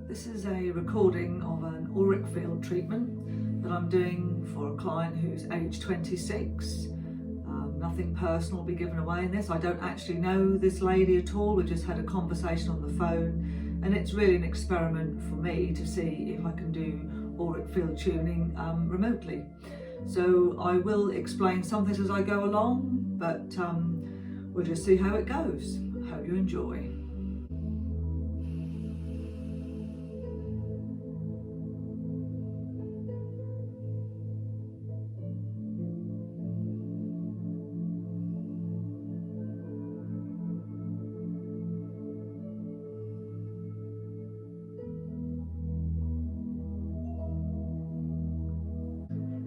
This is a recording of an Auric-Field treatment that I'm doing for a client who's age 26. Nothing personal will be given away in this. I don't actually know this lady at all. We just had a conversation on the phone, and it's really an experiment for me to see if I can do Auric-Field tuning remotely. So I will explain some things as I go along, but we'll just see how it goes. Hope you enjoy.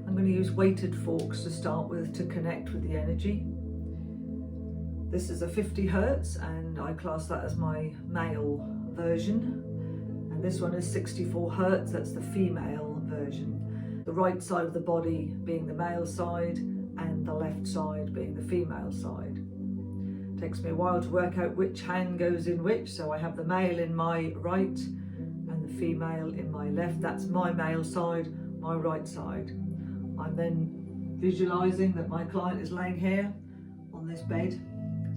I'm going to use weighted forks to start with to connect with the energy. This is a 50 Hertz and I class that as my male version. And this one is 64 Hertz, that's the female version. The right side of the body being the male side and the left side being the female side. It takes me a while to work out which hand goes in which, so I have the male in my right and the female in my left. That's my male side, my right side. I'm then visualizing that my client is laying here on this bed.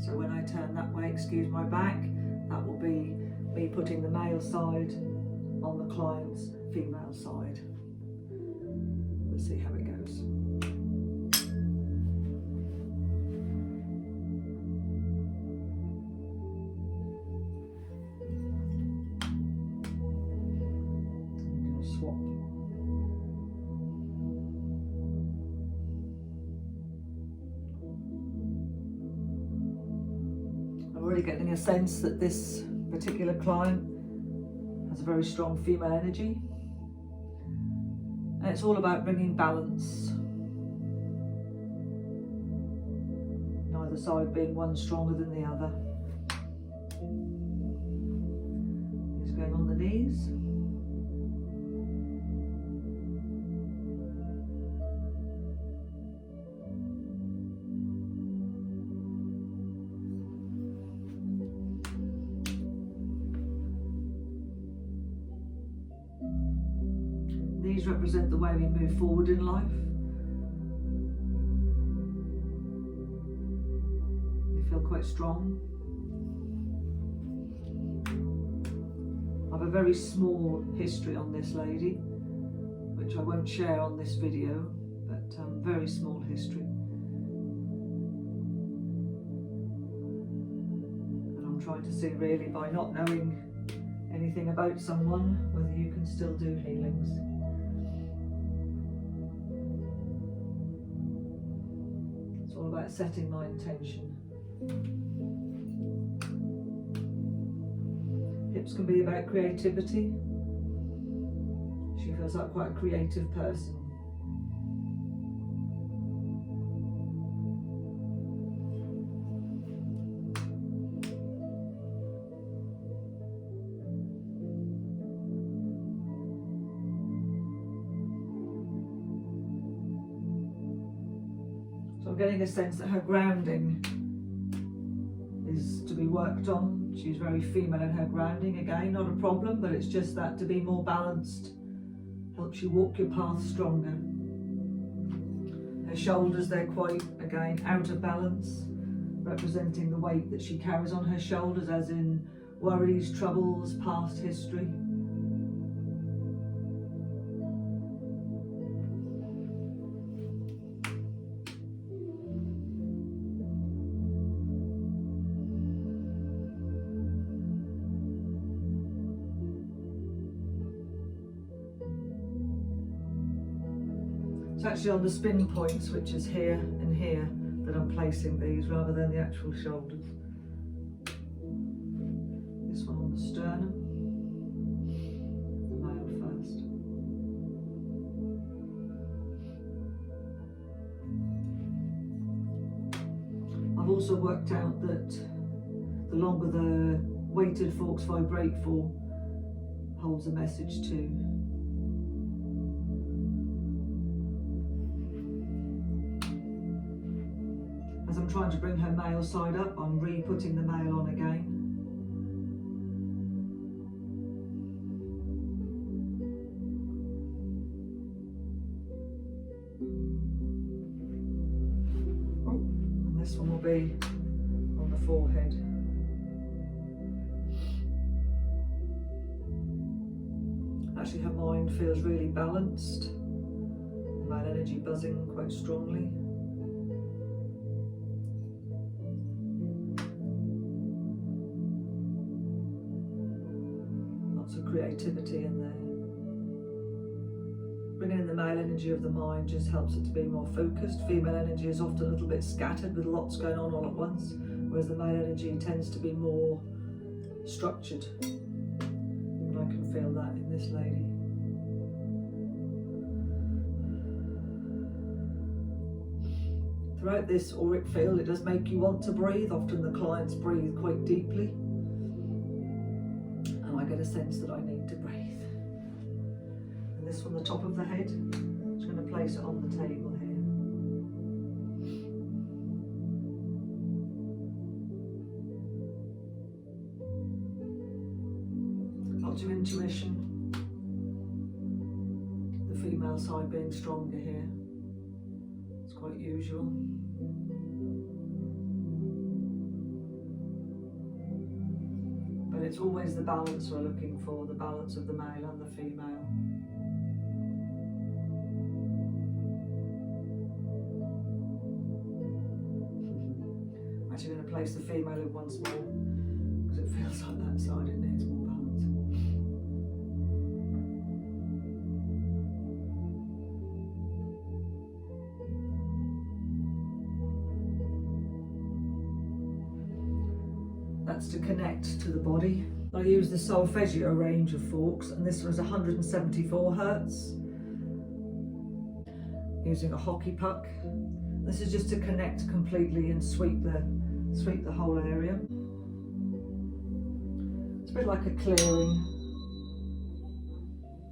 So when I turn that way, excuse my back, that will be me putting the male side on the client's female side. We'll see how it goes. I'm going to swap. Already getting a sense that this particular client has a very strong female energy, and it's all about bringing balance, neither side being one stronger than the other. He's going on the knees. These represent the way we move forward in life. They feel quite strong. I have a very small history on this lady, which I won't share on this video, but very small history. And I'm trying to see really, by not knowing anything about someone, whether you can still do healings. It's all about setting my intention. Hips can be about creativity. She feels like quite a creative person. I'm getting a sense that her grounding is to be worked on. She's very female in her grounding. Again, not a problem, but it's just that to be more balanced helps you walk your path stronger. Her shoulders, they're quite, again, out of balance, representing the weight that she carries on her shoulders, as in worries, troubles, past history. It's actually on the spin points, which is here and here, that I'm placing these rather than the actual shoulders. This one on the sternum, the male first. I've also worked out that the longer the weighted forks vibrate for, holds a message too. As I'm trying to bring her male side up, I'm re-putting the male on again. be on the forehead. Actually, her mind feels really balanced. Male energy buzzing quite strongly. Lots of creativity in there. Bringing in the male energy of the mind just helps it to be more focused. Female energy is often a little bit scattered with lots going on all at once, whereas the male energy tends to be more structured. And I can feel that in this lady. Throughout this auric field, it does make you want to breathe. Often the clients breathe quite deeply, and I get a sense that I need to breathe. And this from the top of the head, I'm just going to place it on the table here. Lots of intuition. The female side being stronger here. It's quite usual. But it's always the balance we're looking for, the balance of the male and the female. I'm actually going to place the female in once more, because it feels like that side, it needs more balance. That's to connect to the body. I use the solfeggio range of forks, and this was 174 hertz. Using a hockey puck. This is just to connect completely and sweep the whole area. It's a bit like a clearing.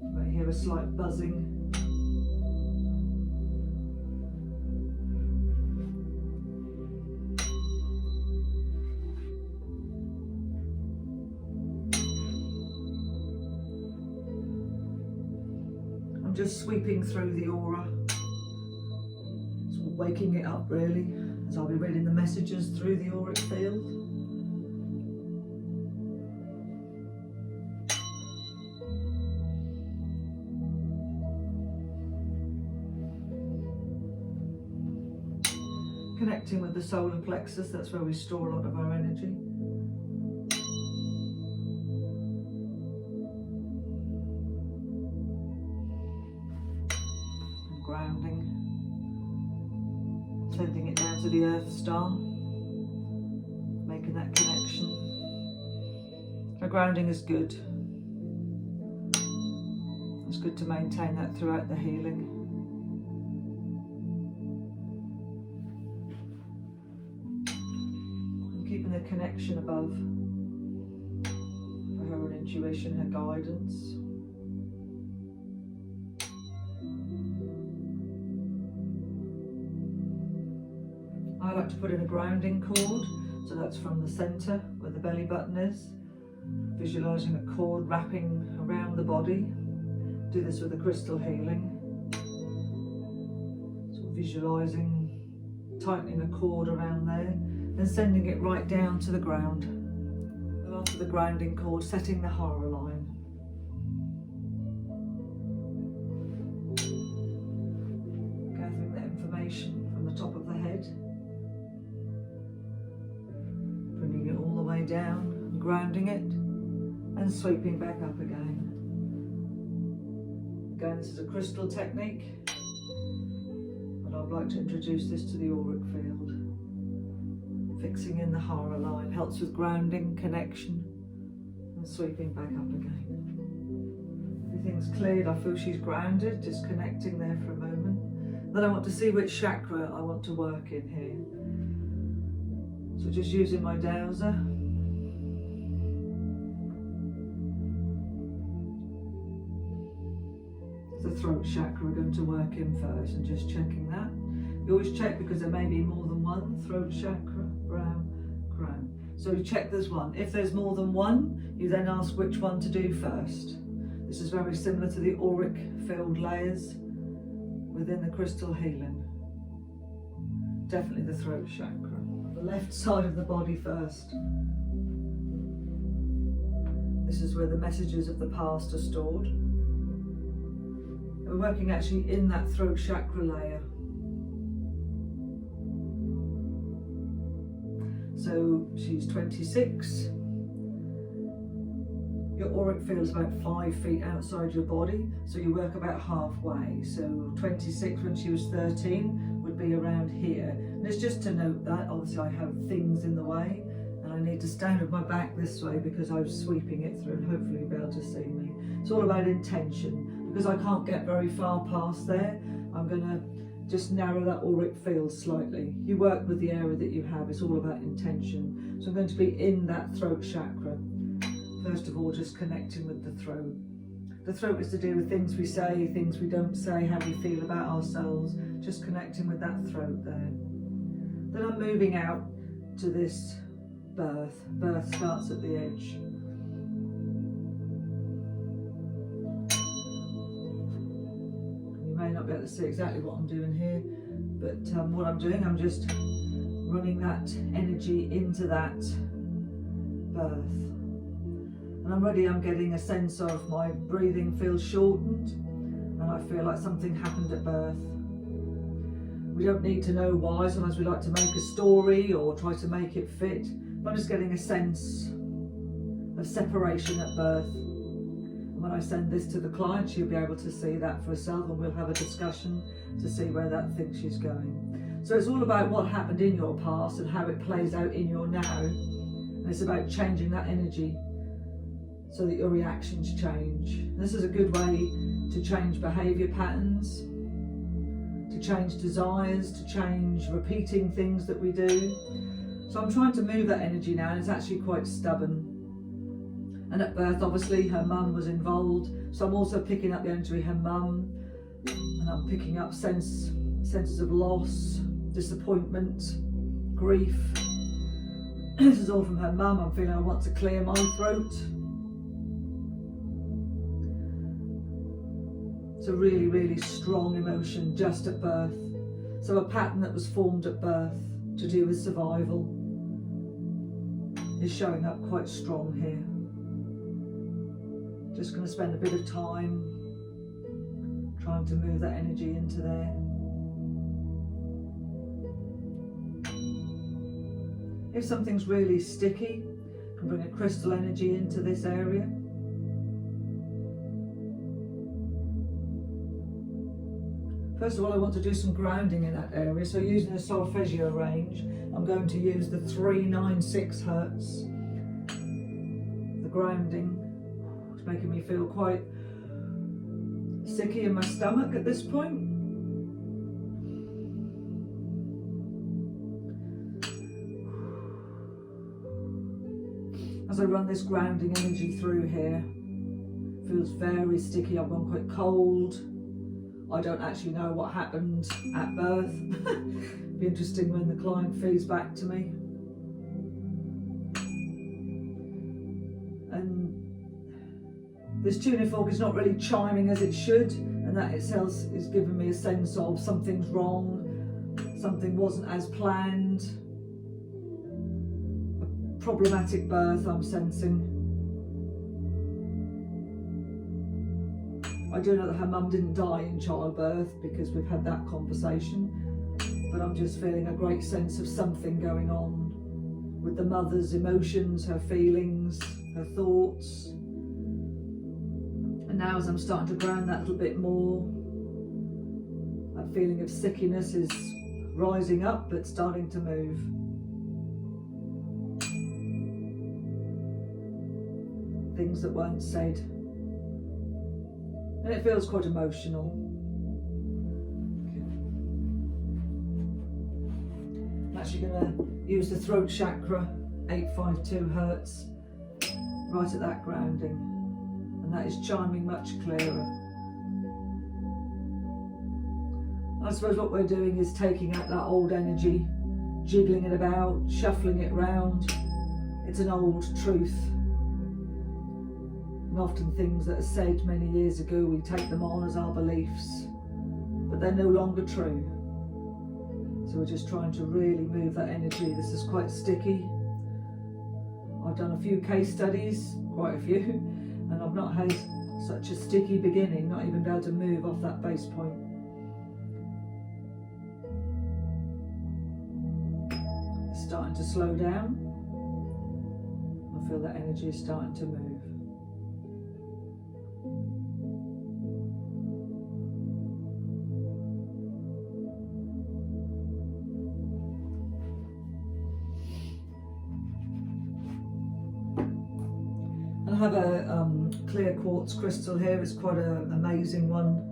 You might hear a slight buzzing. I'm just sweeping through the aura, sort of waking it up really, as I'll be reading the messages through the auric field. Connecting with the solar plexus, that's where we store a lot of our energy. Grounding, sending it down to the Earth star, making that connection. The grounding is good. It's good to maintain that throughout the healing. And keeping the connection above for her intuition, her guidance. I like to put in a grounding cord, so that's from the centre where the belly button is, visualising a cord wrapping around the body. Do this with the crystal healing, sort of visualising tightening a cord around there, then sending it right down to the ground. And after the grounding cord, setting the horror line. Gathering that information from the top of the head. Bringing it all the way down, grounding it, and sweeping back up again. Again, this is a crystal technique, but I'd like to introduce this to the auric field. Fixing in the hara line helps with grounding, connection, and sweeping back up again. Everything's cleared, I feel she's grounded, just connecting there for a moment. Then I want to see which chakra I want to work in here. So just using my dowser. The throat chakra we're going to work in first, and just checking that. You always check because there may be more than one. Throat chakra, brow, crown. So you check there's one. If there's more than one, you then ask which one to do first. This is very similar to the auric field layers within the crystal healing. Definitely the throat chakra. the left side of the body first. This is where the messages of the past are stored. We're working actually in that throat chakra layer. So she's 26. Your auric field is about 5 feet outside your body, so you work about halfway. So 26 when she was 13 would be around here. And it's just to note that obviously I have things in the way and I need to stand with my back this way because I'm sweeping it through and hopefully you'll be able to see me. It's all about intention. Because I can't get very far past there, I'm going to just narrow that auric field slightly. You work with the area that you have, it's all about intention. So I'm going to be in that throat chakra. First of all, just connecting with the throat. The throat is to do with things we say, things we don't say, how we feel about ourselves, just connecting with that throat there. Then I'm moving out to this birth. Birth starts at the edge. You may not be able to see exactly what I'm doing here, but what I'm doing, I'm just running that energy into that birth. And already I'm getting a sense of my breathing feels shortened and I feel like something happened at birth. We don't need to know why, sometimes we like to make a story or try to make it fit. But I'm just getting a sense of separation at birth. And when I send this to the client, she'll be able to see that for herself and we'll have a discussion to see where that thinks she's going. So it's all about what happened in your past and how it plays out in your now. And it's about changing that energy so that your reactions change. This is a good way to change behaviour patterns, to change desires, to change repeating things that we do. So I'm trying to move that energy now and it's actually quite stubborn. And at birth, obviously, her mum was involved. So I'm also picking up the energy of her mum and I'm picking up senses of loss, disappointment, grief. This is all from her mum. I'm feeling I want to clear my throat. It's a really, really strong emotion just at birth. So a pattern that was formed at birth to do with survival is showing up quite strong here. Just going to spend a bit of time trying to move that energy into there. If something's really sticky, you can bring a crystal energy into this area. First of all, I want to do some grounding in that area. So using the solfeggio range, I'm going to use the 396 Hertz. The grounding is making me feel quite sicky in my stomach at this point. As I run this grounding energy through here, it feels very sticky. I've gone quite cold. I don't actually know what happened at birth. It'd be interesting when the client feeds back to me. And this tuning fork is not really chiming as it should, and that itself is giving me a sense of something's wrong, something wasn't as planned. A problematic birth I'm sensing. I do know that her mum didn't die in childbirth because we've had that conversation, but I'm just feeling a great sense of something going on with the mother's emotions, her feelings, her thoughts. And now as I'm starting to ground that a little bit more, that feeling of sickiness is rising up but starting to move. Things that weren't said. And it feels quite emotional. I'm actually going to use the throat chakra, 852 Hertz, right at that grounding. And that is chiming much clearer. And I suppose what we're doing is taking out that old energy, jiggling it about, shuffling it round. It's an old truth. And often things that are said many years ago, we take them on as our beliefs, but they're no longer true. So So we're just trying to really move that energy. This is quite sticky. I've done a few case studies, quite a few, and I've not had such a sticky beginning, not even be able to move off that base point. It's starting to slow down. I feel that energy is starting to move. I have a clear quartz crystal here. It's quite an amazing one,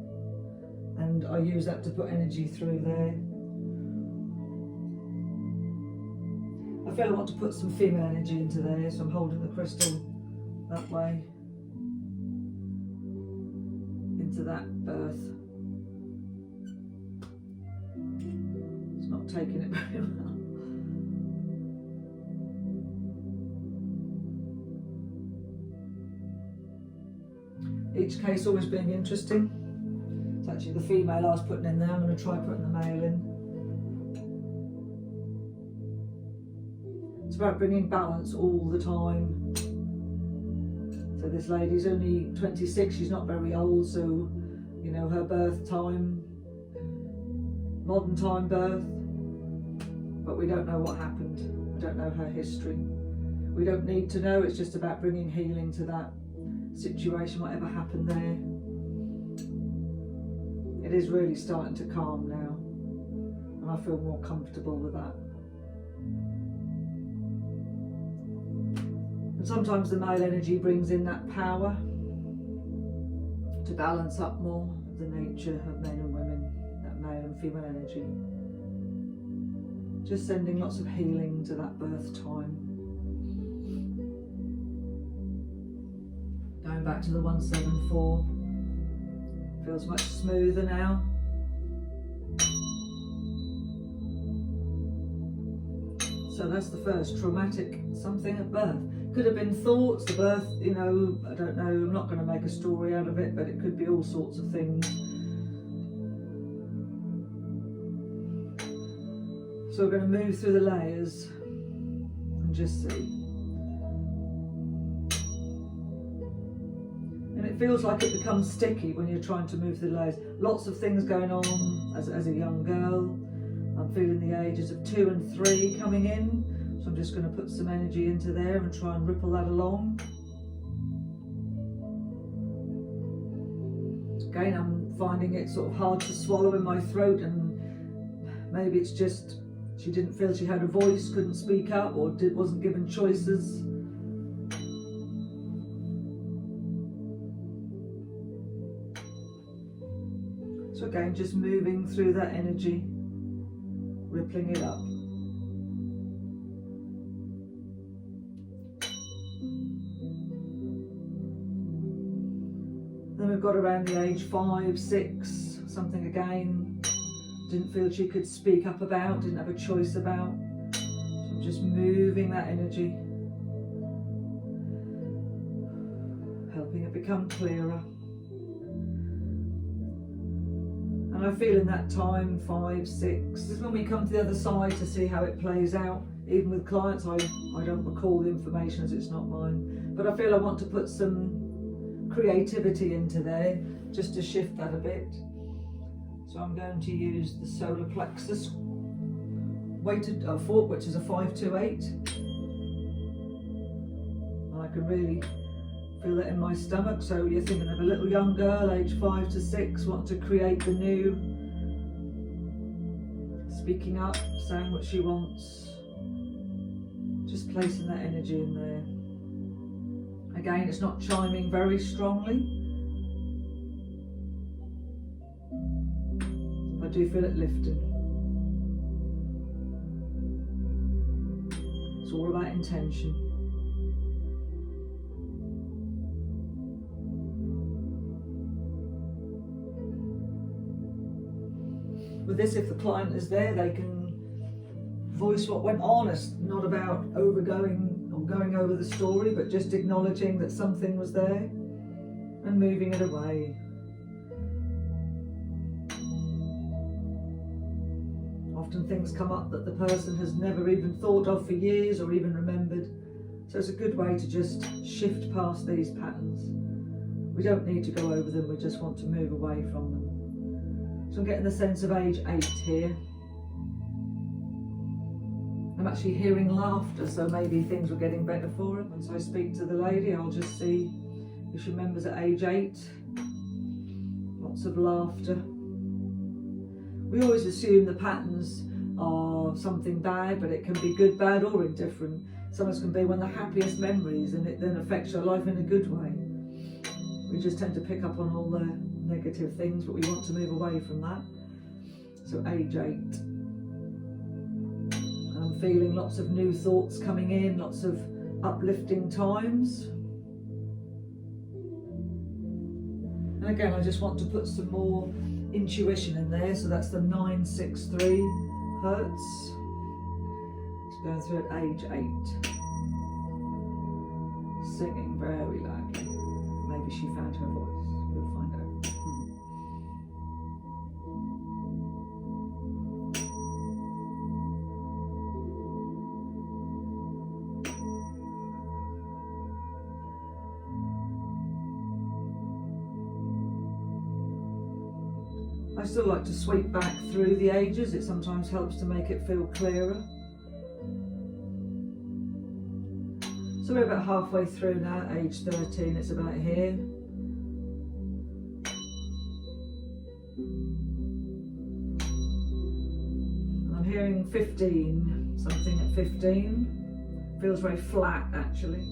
and I use that to put energy through there. I feel I want to put some female energy into there, so I'm holding the crystal that way into that birth. It's not taking it very well. Each case always being interesting. It's actually the female I was putting in there. I'm going to try putting the male in. It's about bringing balance all the time. So this lady's only 26, she's not very old, so you know, her birth time, modern time birth, but we don't know what happened. We don't know her history. We don't need to know, it's just about bringing healing to that situation, whatever happened there. It is really starting to calm now, and I feel more comfortable with that. And sometimes the male energy brings in that power to balance up more the nature of men and women, that male and female energy. Just sending lots of healing to that birth time. Going back to the 174, feels much smoother now. So that's the first traumatic something at birth. Could have been thoughts, the birth, you know, I don't know, I'm not going to make a story out of it, but it could be all sorts of things. So we're going to move through the layers and just see. And it feels like it becomes sticky when you're trying to move through the layers. Lots of things going on as a young girl. I'm feeling the ages of 2 and 3 coming in. So I'm just going to put some energy into there and try and ripple that along. Again, I'm finding it sort of hard to swallow in my throat, and maybe it's just she didn't feel she had a voice, couldn't speak up, or wasn't given choices. So again, just moving through that energy, rippling it up. Then we've got around the age 5, 6, something again, didn't feel she could speak up about, didn't have a choice about. So I'm just moving that energy, helping it become clearer. And I feel in that time, 5, 6, this is when we come to the other side to see how it plays out. Even with clients, I don't recall the information as it's not mine. But I feel I want to put some creativity into there, just to shift that a bit. So I'm going to use the solar plexus weighted fork, which is a 528. And I can really feel it in my stomach. So you're thinking of a little young girl, age 5 to 6, wanting to create the new, speaking up, saying what she wants, just placing that energy in there. Again, it's not chiming very strongly. I do feel it lifting. It's all about intention. With this, if the client is there, they can voice what went on. It's not about overgoing or going over the story, but just acknowledging that something was there and moving it away. Often things come up that the person has never even thought of for years or even remembered. So it's a good way to just shift past these patterns. We don't need to go over them, we just want to move away from them. So I'm getting the sense of age 8 here. I'm actually hearing laughter, so maybe things were getting better for her. Once I speak to the lady, I'll just see if she remembers at age 8. Lots of laughter. We always assume the patterns are something bad, but it can be good, bad or indifferent. Sometimes can be one of the happiest memories and it then affects your life in a good way. We just tend to pick up on all the negative things, but we want to move away from that. So age 8. I'm feeling lots of new thoughts coming in, lots of uplifting times. And again, I just want to put some more intuition in there, so that's the 963 hertz. It's going through at age 8. Singing very loudly. Maybe she found her voice. We'll find out. I still like to sweep back through the ages. It sometimes helps to make it feel clearer. So we're about halfway through now, age 13, it's about here. And I'm hearing 15, something at 15. Feels very flat actually.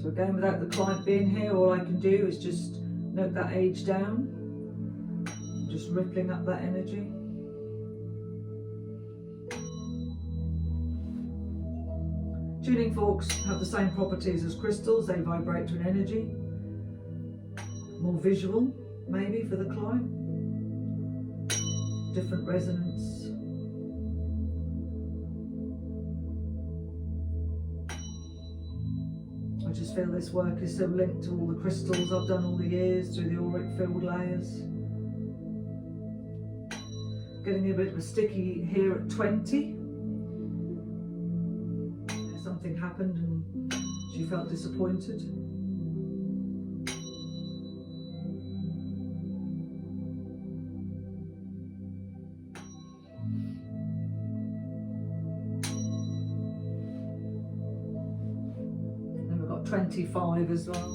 So again, without the client being here, all I can do is just note that age down, just rippling up that energy. Tuning forks have the same properties as crystals, they vibrate to an energy. More visual, maybe, for the client. Different resonance. I just feel this work is so linked to all the crystals I've done all the years through the Auric-Field layers. Getting a bit of a sticky here at 20. Something happened and she felt disappointed. Then we've got 25 as well.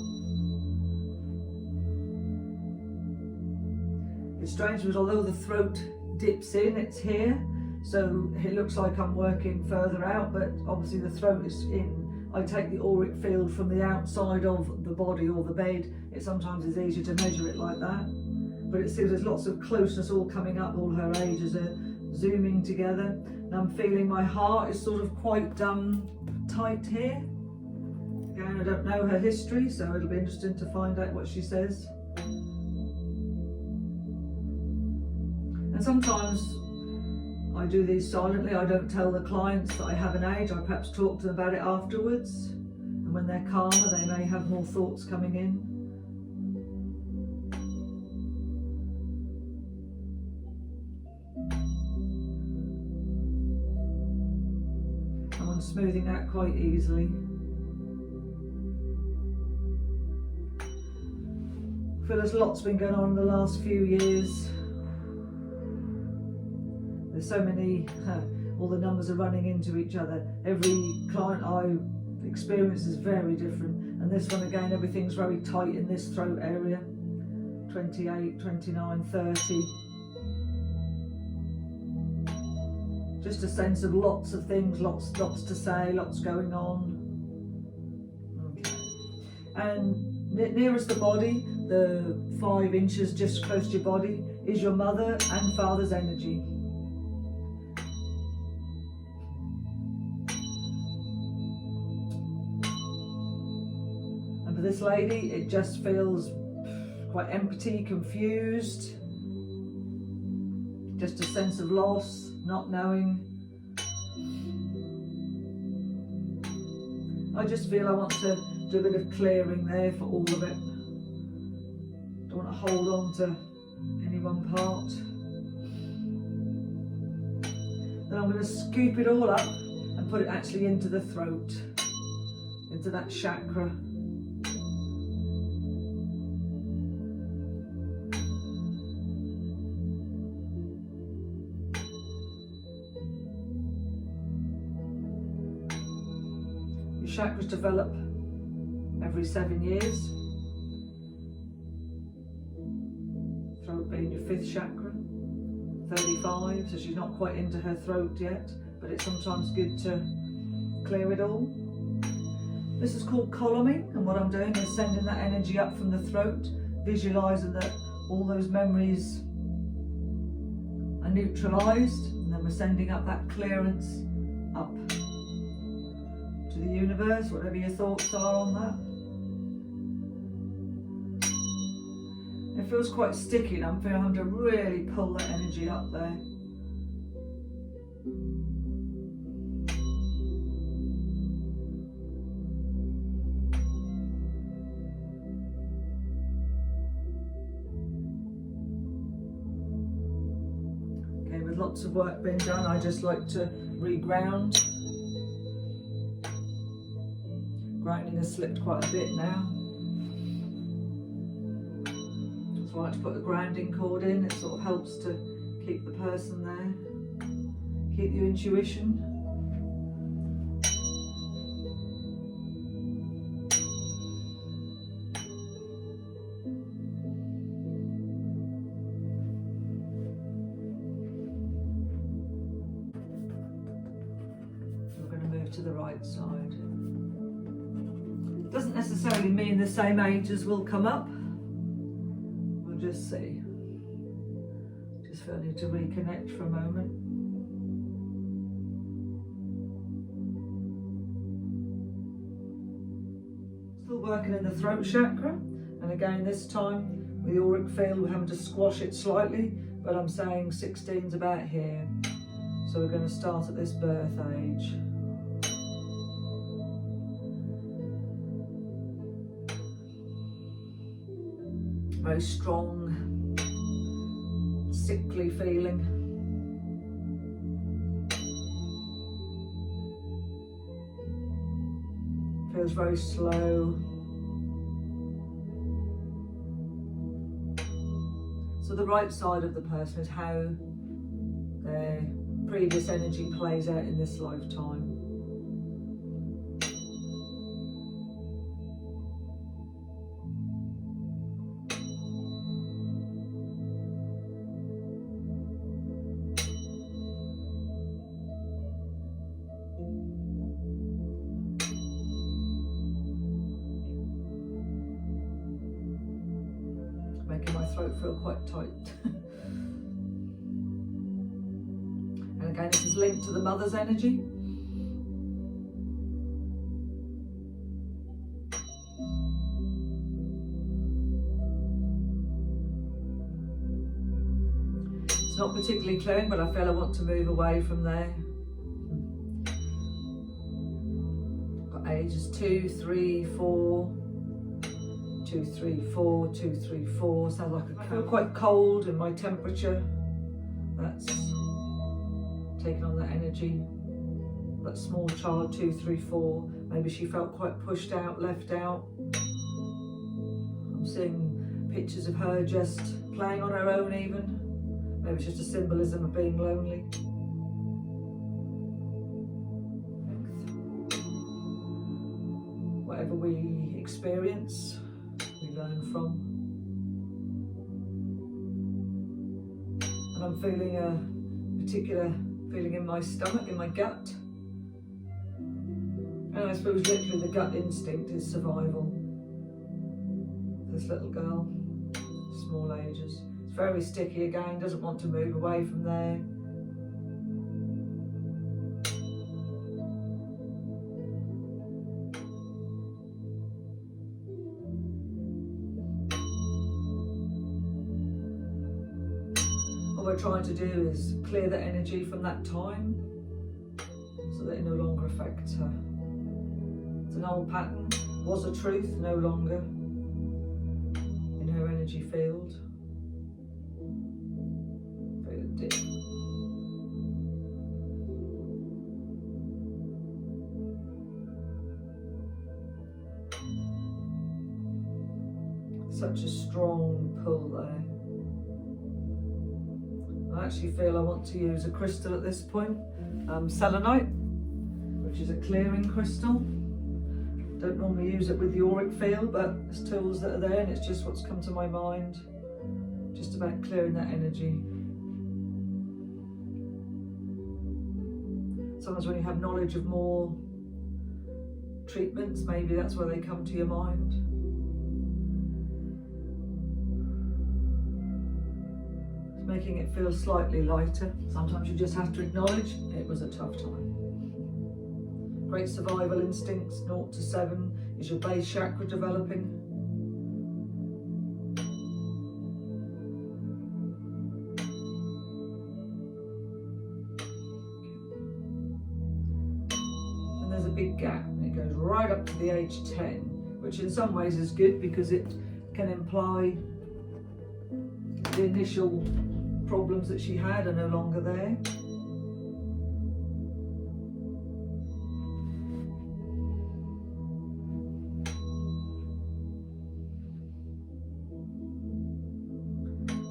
It's strange because although the throat dips in, it's here. So it looks like I'm working further out, but obviously the throat is in. I take the auric field from the outside of the body or the bed. It sometimes is easier to measure it like that. But it seems there's lots of closeness all coming up, all her ages are zooming together. And I'm feeling my heart is sort of quite tight here. Again, I don't know her history, so it'll be interesting to find out what she says. And sometimes I do these silently. I don't tell the clients that I have an age. I perhaps talk to them about it afterwards. And when they're calmer, they may have more thoughts coming in. And I'm smoothing that quite easily. I feel there's lots been going on in the last few years. There's so many, all the numbers are running into each other. Every client I experience is very different. And this one again, everything's very tight in this throat area. 28, 29, 30. Just a sense of lots of things, lots to say, lots going on. Okay. And nearest the body, the 5 inches just close to your body, is your mother and father's energy. This lady, it just feels quite empty, confused, just a sense of loss, not knowing. I just feel I want to do a bit of clearing there for all of it. Don't want to hold on to any one part. Then I'm going to scoop it all up and put it actually into the throat, into that chakra. Your chakras develop every 7 years. Throat being your 5th chakra. 35, so she's not quite into her throat yet, but it's sometimes good to clear it all. This is called columning, and what I'm doing is sending that energy up from the throat, visualising that all those memories are neutralised, and then we're sending up that clearance up to the universe, whatever your thoughts are on that. It feels quite sticky, and I'm feeling to really pull that energy up there. Okay, with lots of work being done, I just like to re-ground. Grounding has slipped quite a bit now. So I like to put a grounding cord in. It sort of helps to keep the person there, keep your intuition. We're going to move to the right side. Doesn't necessarily mean the same ages will come up. Just see. Just feel I need to reconnect for a moment. Still working in the throat chakra, and again this time with the auric field we're having to squash it slightly, but I'm saying 16's about here. So we're going to start at this birth age. Very strong, sickly feeling. Feels very slow. So the right side of the person is how their previous energy plays out in this lifetime. Making my throat feel quite tight. And again, this is linked to the mother's energy. It's not particularly clearing, but I feel I want to move away from there. Got ages 2, 3, 4. 2, 3, 4, 2, 3, 4. Sounds like I feel quite cold in my temperature. That's taking on that energy. That small child, 2, 3, 4. Maybe she felt quite pushed out, left out. I'm seeing pictures of her just playing on her own even. Maybe it's just a symbolism of being lonely. Whatever we experience, we learn from. And I'm feeling a particular feeling in my stomach, in my gut. And I suppose literally the gut instinct is survival. This little girl, small ages. It's very sticky again, doesn't want to move away from there. What we're trying to do is clear the energy from that time so that it no longer affects her. It's an old pattern, was a truth, no longer in her energy field. Feel it dip. such a strong pull there. I actually feel I want to use a crystal at this point, selenite, which is a clearing crystal. Don't normally use it with the Auric-Field, but there's tools that are there, and it's just what's come to my mind, just about clearing that energy. Sometimes when you have knowledge of more treatments, maybe that's where they come to your mind. It's making it feel slightly lighter. Sometimes you just have to acknowledge it was a tough time. Great survival instincts, 0 to 7, is your base chakra developing. And there's a big gap, and it goes right up to the age 10, which in some ways is good because it can imply the initial problems that she had are no longer there.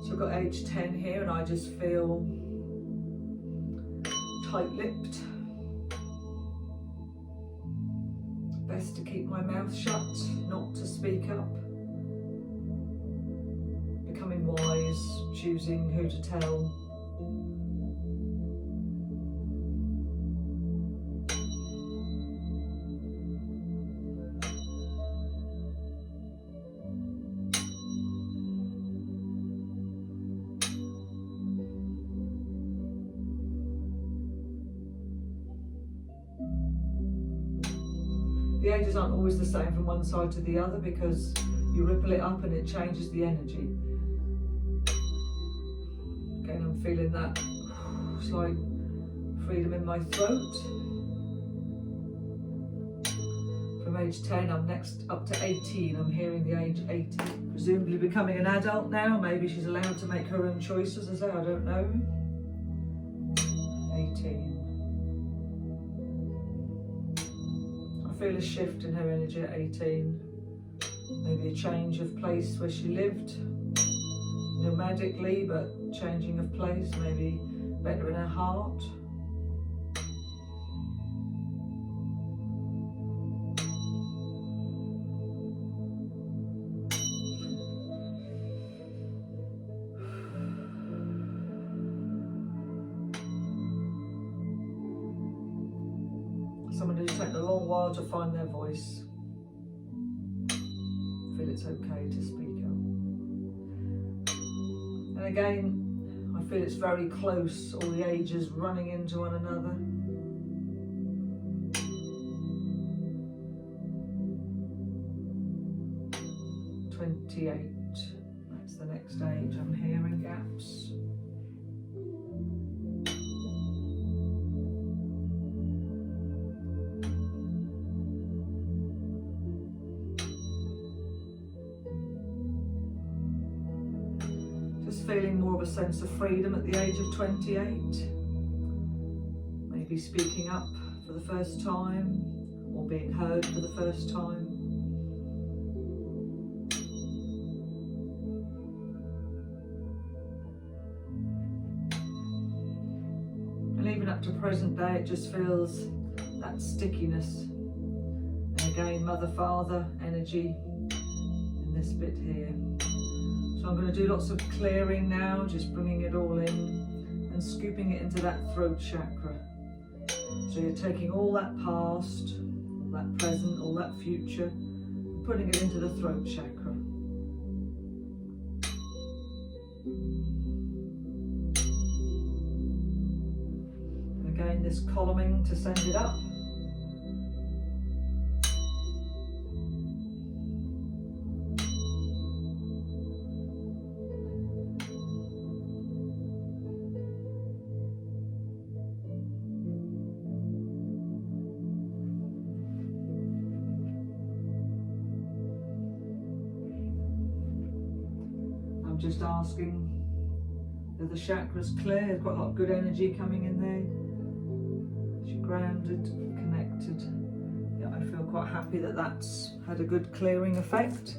So I've got age 10 here, and I just feel tight-lipped. Best to keep my mouth shut, not to speak up. Becoming wise, choosing who to tell. The ages aren't always the same from one side to the other because you ripple it up and it changes the energy. Again, I'm feeling that slight freedom in my throat. From age 10, I'm next up to 18. I'm hearing the age 18. Presumably becoming an adult now. Maybe she's allowed to make her own choices, as I say, I don't know. 18. I feel a shift in her energy at 18. Maybe a change of place where she lived, nomadically, but changing of place, maybe better in her heart. Someone who's taken a long while to find their voice. I feel it's okay to speak out. And again, I feel it's very close, all the ages running into one another. That's the next age. I'm hearing gaps. Feeling more of a sense of freedom at the age of 28. Maybe speaking up for the first time or being heard for the first time. And even up to present day, it just feels that stickiness. And again, mother-father energy in this bit here. So I'm going to do lots of clearing now, just bringing it all in and scooping it into that throat chakra. So you're taking all that past, all that present, all that future, and putting it into the throat chakra. And again, this columning to send it up. Just asking that the chakra's clear. There's quite a lot of good energy coming in there. She's grounded, connected. Yeah, I feel quite happy that that's had a good clearing effect.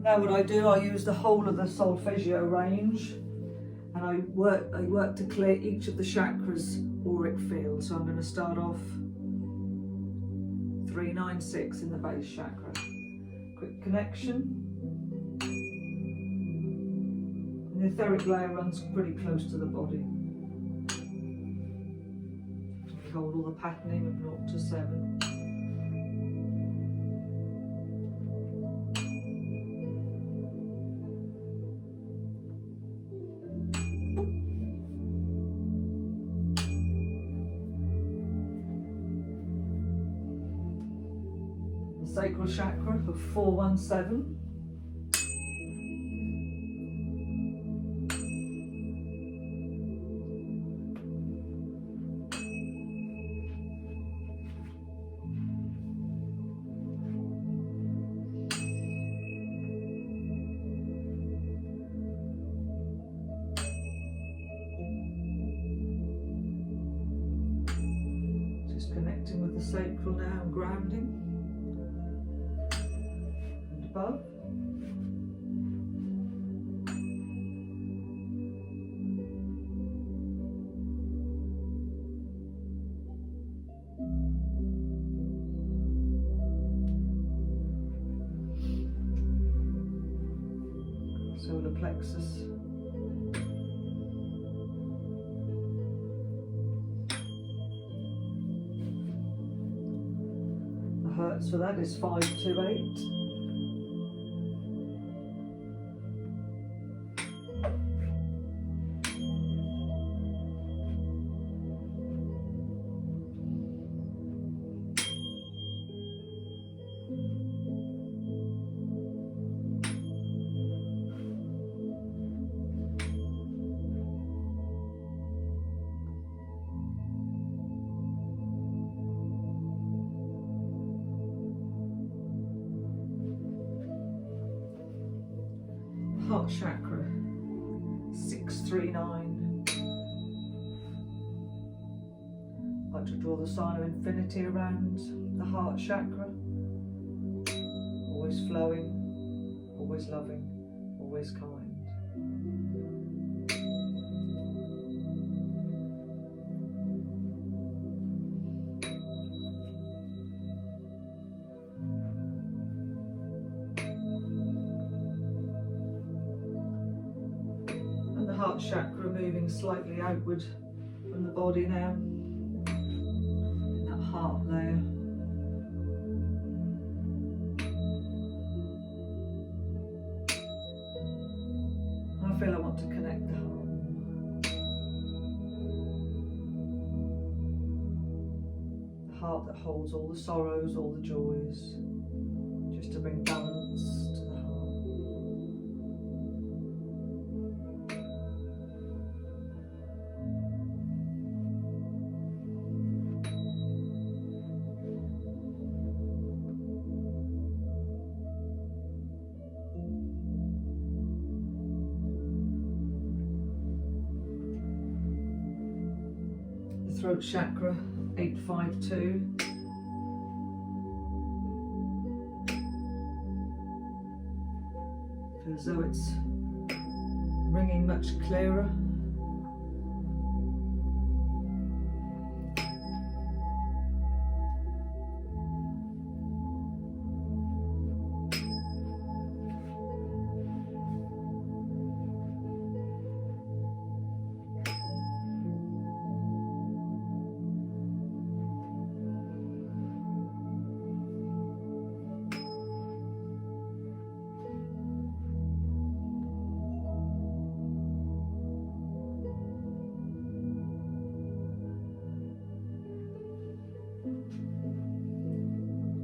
Now what I do, I use the whole of the solfeggio range, and I work to clear each of the chakras auric field. So I'm going to start off 396 in the base chakra. Quick connection. And the etheric layer runs pretty close to the body. We hold all the patterning of 0 to 7. Sacral chakra of 417. Just connecting with the sacral now and grounding. Above. Solar plexus. The hertz for that is 528. Heart chakra 639. I like to draw the sign of infinity around the heart chakra. Always flowing, always loving, always kind. Heart chakra moving slightly outward from the body now, in that heart layer. I feel I want to connect the heart that holds all the sorrows, all the joys, just to bring balance to the heart. Throat chakra 852. Feels as though it's ringing much clearer.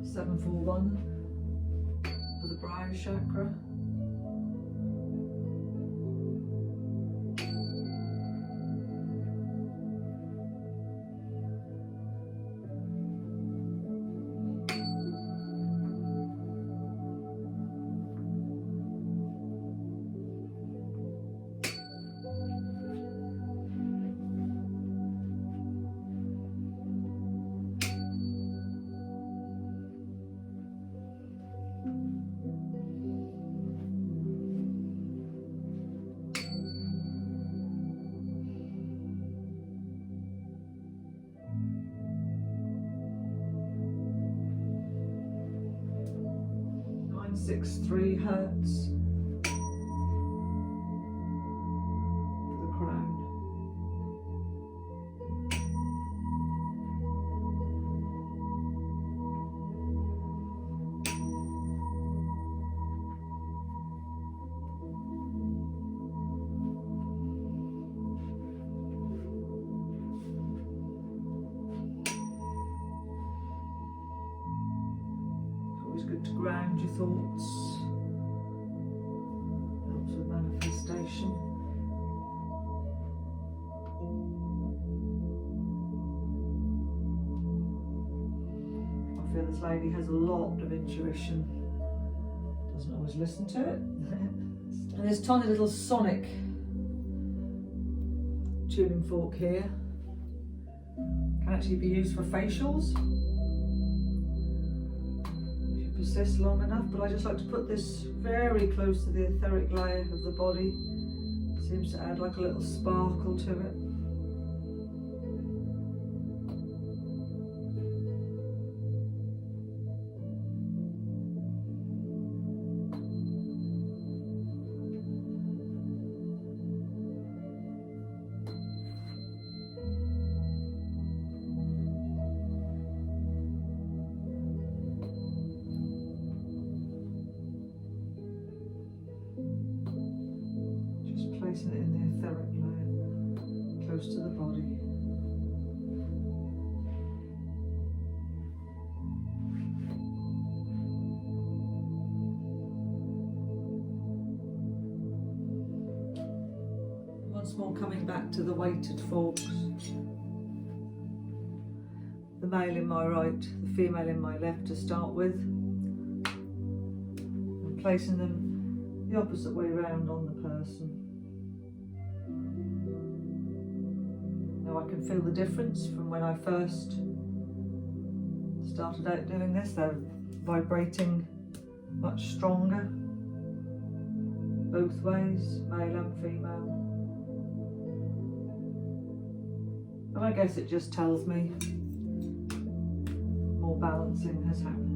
Seven, 4, 1 for the brow chakra. 0.63 hertz for the crown. Good to ground your thoughts, helps with manifestation. I feel this lady has a lot of intuition, doesn't always listen to it. And this tiny little sonic tuning fork here can actually be used for facials. Persist long enough, but I just like to put this very close to the etheric layer of the body. Seems to add like a little sparkle to it. Placing it in the etheric layer, close to the body. Once more, coming back to the weighted forks. The male in my right, the female in my left to start with. And placing them the opposite way around on the person. I can feel the difference from when I first started out doing this. They're vibrating much stronger, both ways, male and female. And I guess it just tells me more balancing has happened.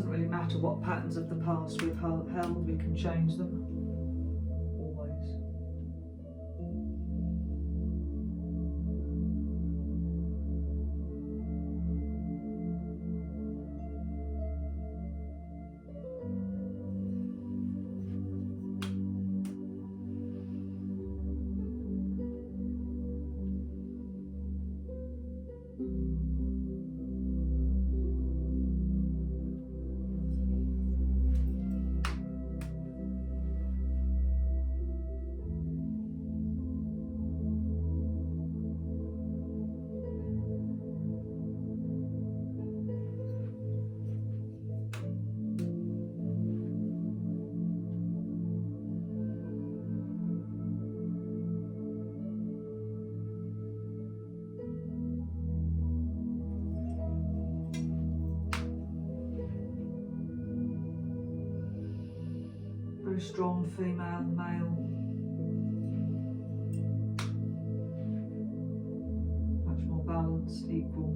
No matter what patterns of the past we've held, we can change them. Always. Very strong female, male. Much more balanced, equal.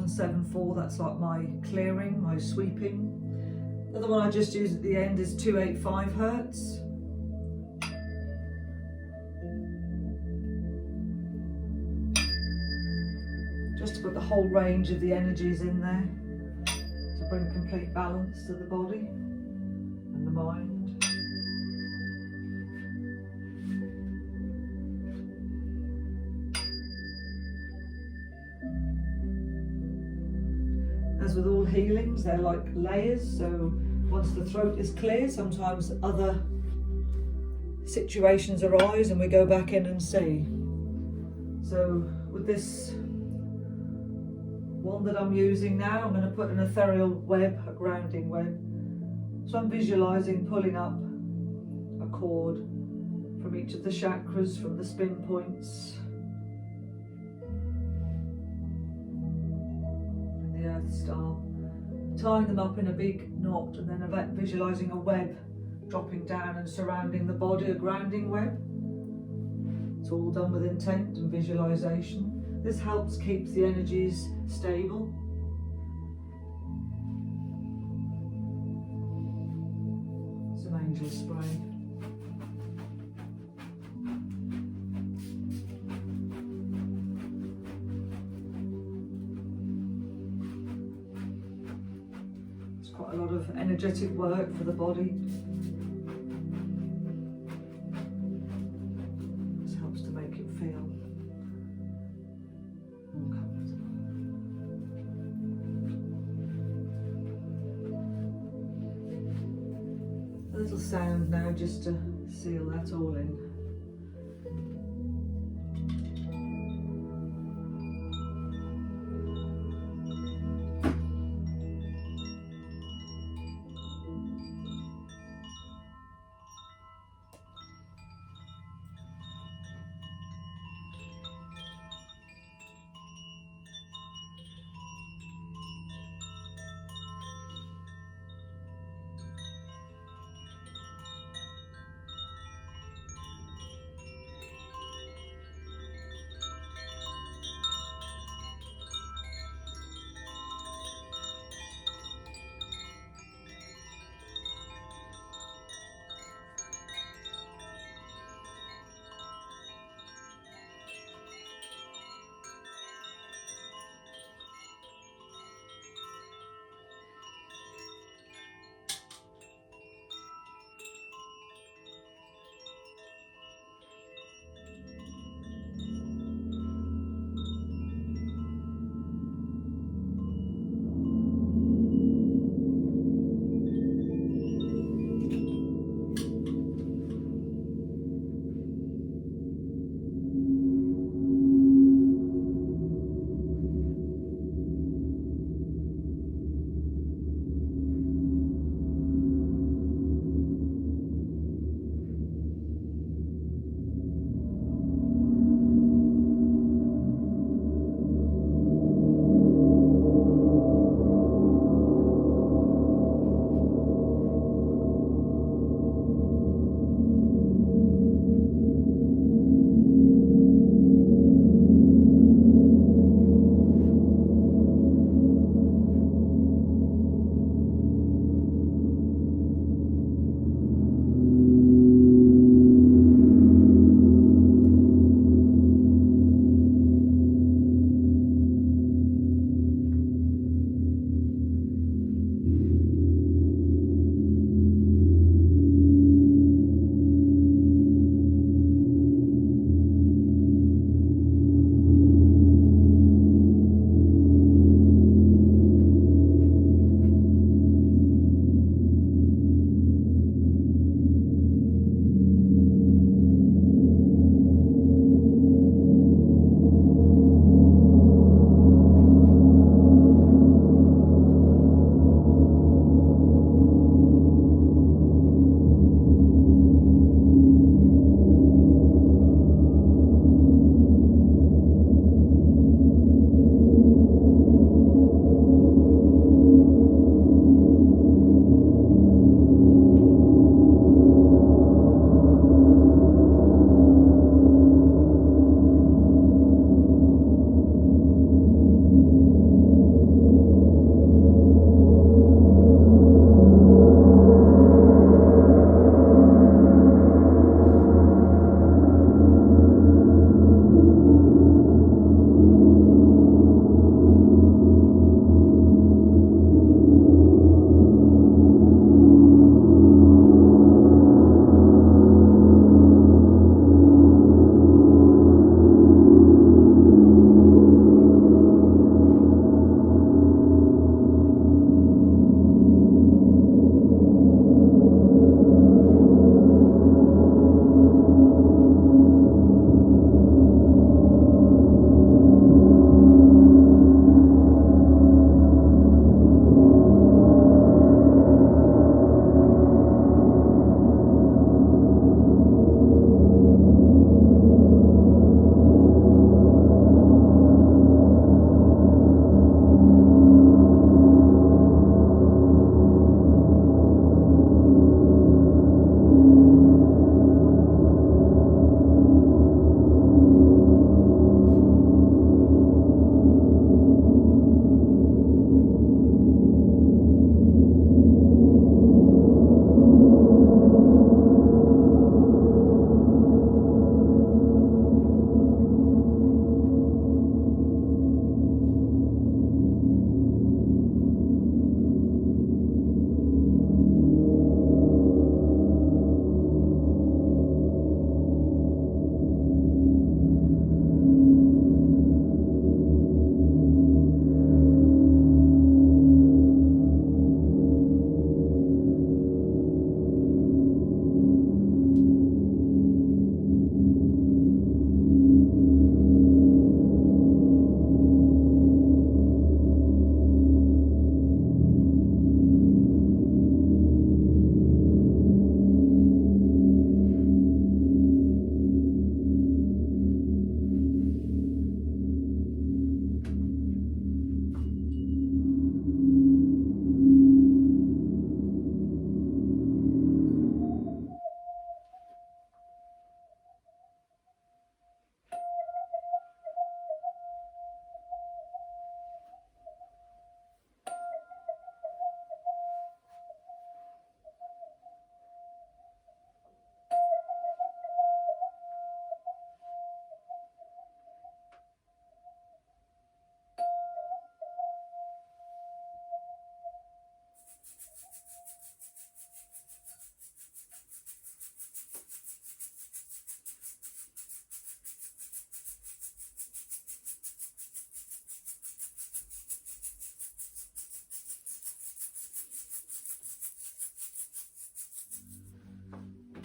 774, that's like my clearing, my sweeping. The other one I just used at the end is 285 hertz. Just to put the whole range of the energies in there, to bring complete balance to the body and the mind. As with all healings, they're like layers, so once the throat is clear, sometimes other situations arise and we go back in and see. So with this one that I'm using now, I'm going to put an ethereal web, a grounding web. So I'm visualizing pulling up a cord from each of the chakras, from the spin points, and the earth star, tying them up in a big knot, and then visualizing a web dropping down and surrounding the body, a grounding web. It's all done with intent and visualization. This helps keep the energies stable. Some angel spray. It's quite a lot of energetic work for the body. This helps to make it feel more comfortable. A little sound now just to seal that all in.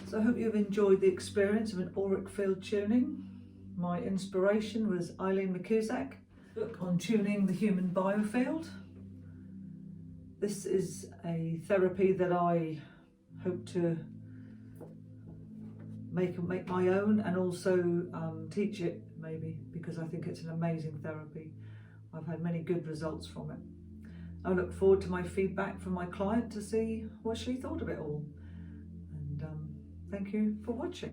So I hope you've enjoyed the experience of an Auric-Field tuning. My inspiration was Eileen McCusack's book on tuning the human biofield. This is a therapy that I hope to make my own, and also teach it, maybe, because I think it's an amazing therapy. I've had many good results from it. I look forward to my feedback from my client to see what she thought of it all. And thank you for watching.